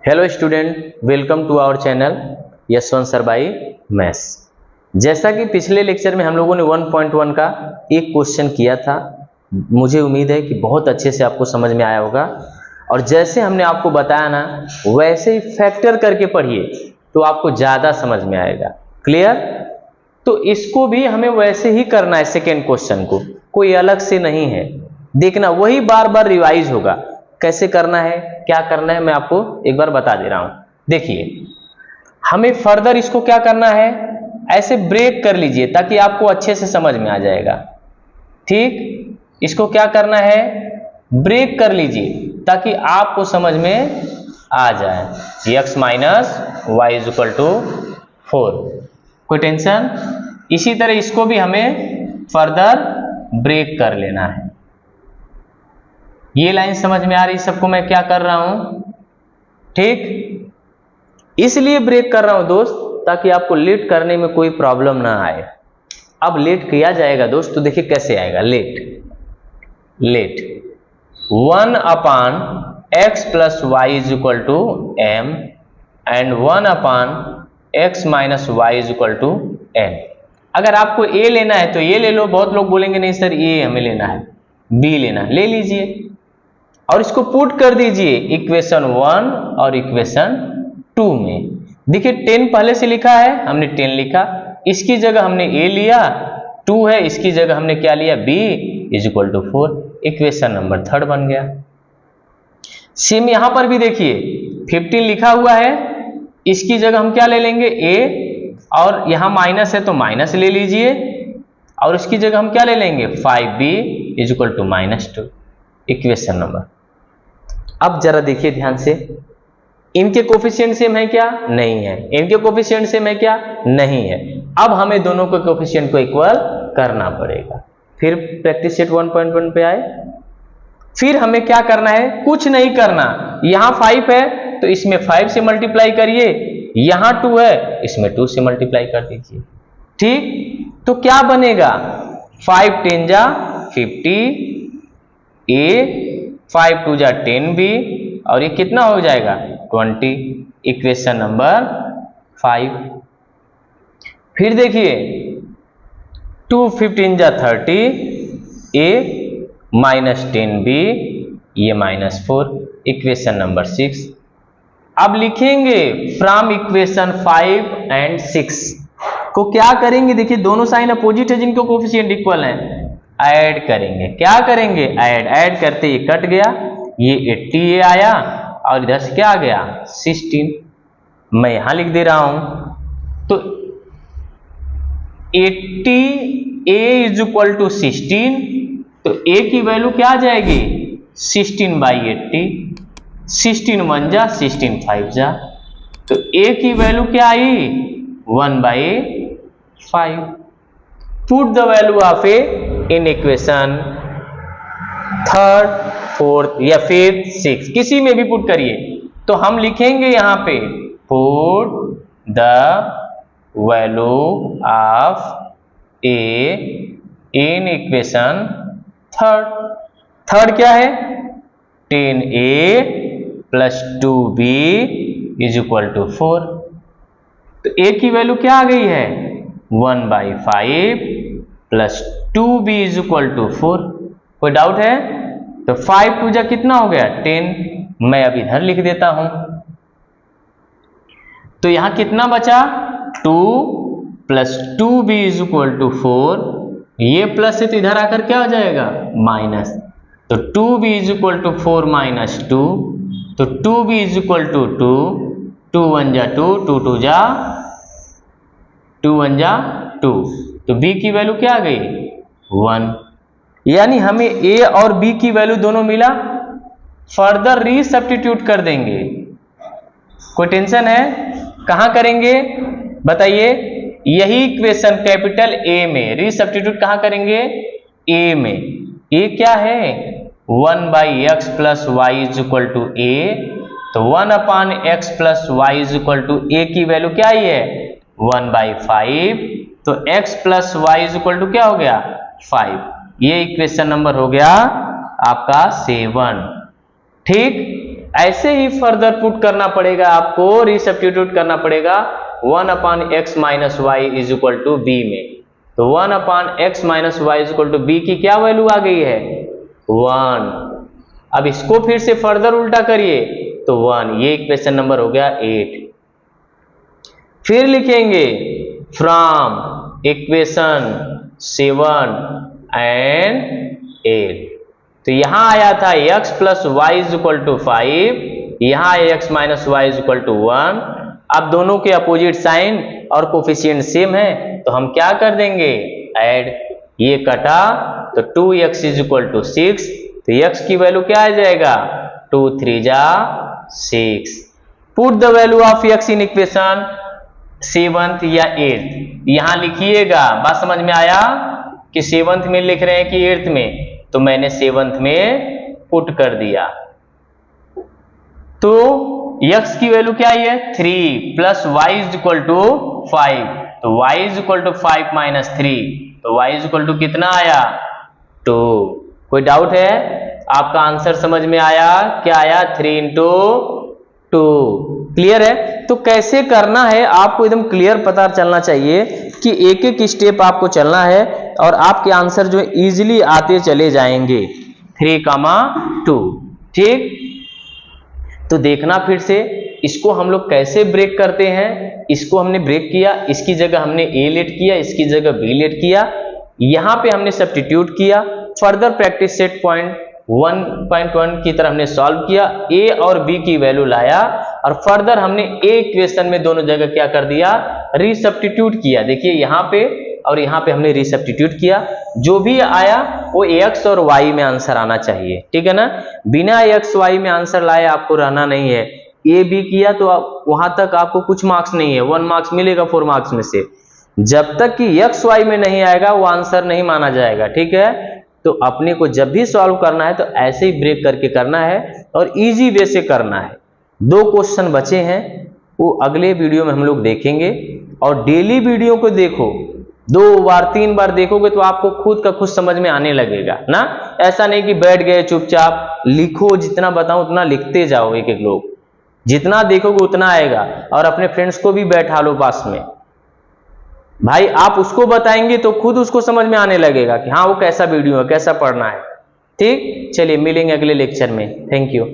Hello student, welcome to our channel Yashwant sir by maths. जैसा कि पिछले लेक्चर में हम लोगों ने 1.1 का एक क्वेश्चन किया था, मुझे उम्मीद है कि बहुत अच्छे से आपको समझ में आया होगा। और जैसे हमने आपको बताया ना, वैसे ही फैक्टर करके पढ़िए तो आपको ज़्यादा समझ में आएगा। क्लियर? तो इसको भी हमें वैसे ही करना है, सेकेंड क्वेश्चन को कोई अलग से नहीं है। देखना, वही बार बार रिवाइज होगा। कैसे करना है, क्या करना है, मैं आपको एक बार बता दे रहा हूं। देखिए, हमें फर्दर इसको क्या करना है, ऐसे ब्रेक कर लीजिए ताकि आपको अच्छे से समझ में आ जाएगा। ठीक, इसको क्या करना है, ब्रेक कर लीजिए ताकि आपको समझ में आ जाए। x minus y is equal to 4, कोई टेंशन। इसी तरह इसको भी हमें फर्दर ब्रेक कर लेना है। ये लाइन समझ में आ रही सबको मैं क्या कर रहा हूं? ठीक, इसलिए ब्रेक कर रहा हूं दोस्त, ताकि आपको लेट करने में कोई प्रॉब्लम ना आए। अब लेट किया जाएगा दोस्त, तो देखिए कैसे आएगा। Let 1 upon x plus Y is equal to m and 1 upon x minus y is equal to n. अगर आपको ए लेना है तो ये ले लो। बहुत लोग बोलेंगे नहीं सर ए हमें लेना है, बी लेना है, ले लीजिए और इसको पुट कर दीजिए इक्वेशन 1 और इक्वेशन 2 में। देखिए 10 पहले से लिखा है, हमने 10 लिखा, इसकी जगह हमने a लिया, 2 है इसकी जगह हमने क्या लिया, b is equal to 4। Equation number 3 बन गया। सेम यहां पर भी देखिए 15 लिखा हुआ है, इसकी जगह हम क्या ले लेंगे, a, और यहां माइनस है तो माइनस ले लीजिए, और इसकी जगह हम क्या ले लेंगे, 5b is equal to -2। Equation number. अब जरा देखिए ध्यान से, इनके कोफिशिएंट सेम है क्या, नहीं है। इनके कोफिशिएंट सेम है क्या, नहीं है। अब हमें दोनों के कोफिशिएंट को इक्वल करना पड़ेगा। फिर प्रैक्टिस सेट 1.1 पे आए। फिर हमें क्या करना है, कुछ नहीं करना। यहां 5 है तो इसमें 5 से मल्टीप्लाई करिए, यहां 2 है इसमें 2 से मल्टीप्लाई कर दीजिए। ठीक, तो क्या बनेगा, 5 10 जा 50 a, 5 2 जा 10b, और ये कितना हो जाएगा 20। Equation number 5। फिर देखिए 2 15 जा 30, a माइनस 10b, ये -4। Equation number 6। अब लिखेंगे फ्रॉम इक्वेशन 5 एंड 6 को क्या करेंगे, देखिए दोनों साइन अपोजिट है जिनके कोफिशिएंट इक्वल हैं, ऐड करेंगे। क्या करेंगे, ऐड करते ही कट गया, ये 80a आया और इधर से क्या आ गया 16। मैं यहां लिख दे रहा हूं, तो 80a इज इक्वल टू 16, तो a की वैल्यू क्या आ जाएगी, 16/80। 16 1 जा 16 5 जा, तो a की वैल्यू क्या आई, 1/5। Put the value of a in equation 3rd 4th या 5th 6th, किसी में भी पुट करिए। तो हम लिखेंगे यहां पे put the value of a in equation 3rd क्या है, 10a plus 2b is equal to 4। तो a की वैल्यू क्या आ गई है, 1/5 plus 2b is equal to 4। कोई डाउट है? तो 5 2 जा कितना हो गया 10, मैं अब इधर लिख देता हूं। तो यहां कितना बचा, 2 plus 2b is equal to 4। ये प्लस है तो इधर आकर क्या हो जाएगा, माइनस। तो 2b is equal to 4 minus 2, तो 2b इज इक्वल टू 2, 2 1 जा 2, 2 2 जा 2 1 जा 2, तो b की वैल्यू क्या आ गई 1। यानी हमें a और b की वैल्यू दोनों मिला, फर्दर रीसब्स्टिट्यूट कर देंगे। कोई टेंशन है, कहां करेंगे बताइए, यही इक्वेशन कैपिटल A में रीसब्स्टिट्यूट कहां करेंगे, A में। A क्या है, 1/x plus Y is equal to a, तो 1 upon x plus Y is equal to a की वैल्यू क्या आई है 1/5, तो x plus Y is equal to क्या हो गया 5। ये इक्वेशन नंबर हो गया आपका 7। ठीक, ऐसे ही फर्दर पुट करना पड़ेगा आपको, रिसब्स्टिट्यूट करना पड़ेगा 1/x minus y is equal to b में। तो 1/x minus y is equal to b की क्या वैल्यू आ गई है 1। अब इसको फिर से फर्दर उल्टा करिए तो 1, ये इक्वेशन नंबर हो गया 8। फिर लिखेंगे फ्रॉम इक्वेशन 7 एंड 8। तो यहां आया था x plus Y is equal to 5, यहां आया x minus y is equal to 1। अब दोनों के अपोजिट साइन और कोफिशिएंट सेम है तो हम क्या कर देंगे ऐड, ये कटा तो 2x इज इक्वल टू 6, तो x की वैल्यू क्या आ जाएगा 2 3 जा 6। Put the value of x in equation 7th या 8th, यहां लिखिएगा। बात समझ में आया कि 7th में लिख रहे हैं कि 8th में, तो मैंने 7th में पुट कर दिया। तो x की वैल्यू क्या है 3 plus Y is equal to 5, तो y is equal to 5 minus 3, तो y इज इक्वल टू कितना आया 2। कोई डाउट है? आपका आंसर समझ में आया? क्या आया 3 इंटू 2। क्लियर है? तो कैसे करना है आपको एकदम क्लियर पता चलना चाहिए कि एक एक स्टेप आपको चलना है और आपके आंसर जो है इजीली आते चले जाएंगे 3,2। ठीक, तो देखना फिर से इसको हम लोग कैसे ब्रेक करते हैं। इसको हमने ब्रेक किया, इसकी जगह हमने ए लेट किया, इसकी जगह बी लेट किया, यहां पे हमने सब्स्टिट्यूट किया। फर्दर प्रैक्टिस सेट पॉइंट 1.1 की तरह हमने सॉल्व किया, ए और बी की वैल्यू लाया और फर्दर हमने ए इक्वेशन में दोनों जगह क्या कर दिया रीसब्स्टिट्यूट किया। देखिए यहां पे और यहां पे हमने रीसब्स्टिट्यूट किया, जो भी आया वो एक्स और वाई में आंसर आना चाहिए। ठीक है ना, बिना एक्स वाई में आंसर लाए आपको रहना नहीं है। ए बी किया तो वहां तक आपको कुछ मार्क्स नहीं है, 1 मार्क्स मिलेगा 4 मार्क्स में से। जब तक कि एक्स वाई में नहीं आएगा वो आंसर नहीं माना जाएगा। ठीक है, तो अपने को जब भी सॉल्व करना है तो ऐसे ही ब्रेक करके करना है और इजी वे से करना है। 2 क्वेश्चन बचे हैं, वो अगले वीडियो में हम लोग देखेंगे। और डेली वीडियो को देखो, 2 बार 3 बार देखोगे तो आपको खुद का खुद समझ में आने लगेगा ना। ऐसा नहीं कि बैठ गए चुपचाप, लिखो, जितना बताऊं उतना लिखते जाओ। एक एक लोग जितना देखोगे उतना आएगा। और अपने फ्रेंड्स को भी बैठा लो पास में, भाई आप उसको बताएंगे तो खुद उसको समझ में आने लगेगा कि हाँ वो कैसा वीडियो है, कैसा पढ़ना है। ठीक, चलिए मिलेंगे अगले लेक्चर में। Thank you.